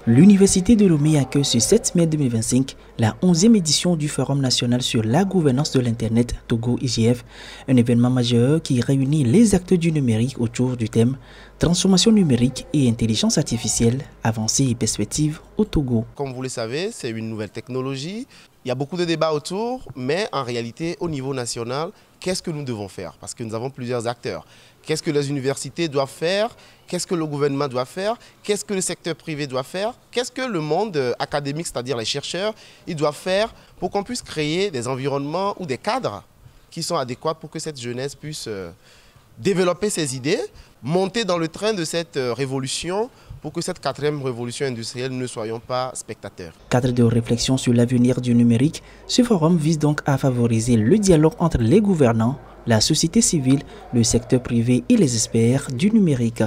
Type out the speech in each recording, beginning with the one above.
L'Université de Lomé accueille ce 7 mai 2025 la 11e édition du Forum national sur la gouvernance de l'Internet Togo-IGF, un événement majeur qui réunit les acteurs du numérique autour du thème transformation numérique et intelligence artificielle, avancées et perspectives au Togo. Comme vous le savez, c'est une nouvelle technologie. Il y a beaucoup de débats autour, mais en réalité, au niveau national, qu'est-ce que nous devons faire? Parce que nous avons plusieurs acteurs. Qu'est-ce que les universités doivent faire? Qu'est-ce que le gouvernement doit faire? Qu'est-ce que le secteur privé doit faire? Qu'est-ce que le monde académique, c'est-à-dire les chercheurs, ils doivent faire pour qu'on puisse créer des environnements ou des cadres qui sont adéquats pour que cette jeunesse puisse développer ses idées, monter dans le train de cette révolution pour que cette 4e révolution industrielle, nous ne soyons pas spectateurs. Cadre de réflexion sur l'avenir du numérique, ce forum vise donc à favoriser le dialogue entre les gouvernants, la société civile, le secteur privé et les experts du numérique.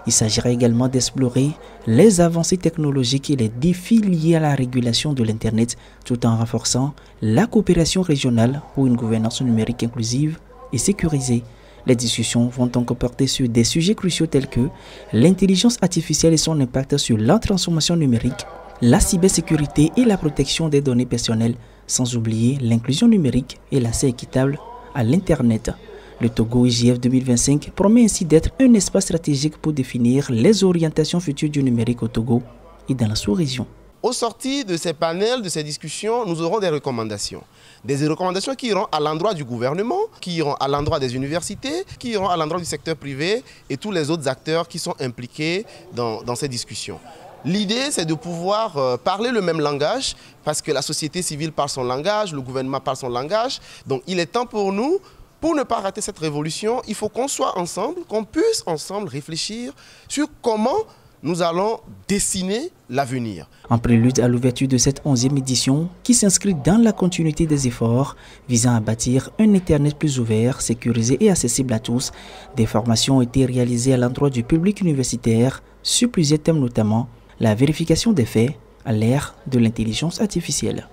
Il s'agira également d'explorer les avancées technologiques et les défis liés à la régulation de l'Internet, tout en renforçant la coopération régionale pour une gouvernance numérique inclusive et sécurisée. Les discussions vont donc porter sur des sujets cruciaux tels que l'intelligence artificielle et son impact sur la transformation numérique, la cybersécurité et la protection des données personnelles, sans oublier l'inclusion numérique et l'accès équitable à l'Internet. Le Togo-IGF 2025 promet ainsi d'être un espace stratégique pour définir les orientations futures du numérique au Togo et dans la sous-région. Au sorti de ces panels, de ces discussions, nous aurons des recommandations. Des recommandations qui iront à l'endroit du gouvernement, qui iront à l'endroit des universités, qui iront à l'endroit du secteur privé et tous les autres acteurs qui sont impliqués dans ces discussions. L'idée, c'est de pouvoir parler le même langage, parce que la société civile parle son langage, le gouvernement parle son langage. Donc il est temps pour nous, pour ne pas rater cette révolution, il faut qu'on soit ensemble, qu'on puisse ensemble réfléchir sur comment nous allons dessiner l'avenir. En prélude à l'ouverture de cette 11e édition, qui s'inscrit dans la continuité des efforts visant à bâtir un Internet plus ouvert, sécurisé et accessible à tous, des formations ont été réalisées à l'endroit du public universitaire sur plusieurs thèmes, notamment la vérification des faits à l'ère de l'intelligence artificielle.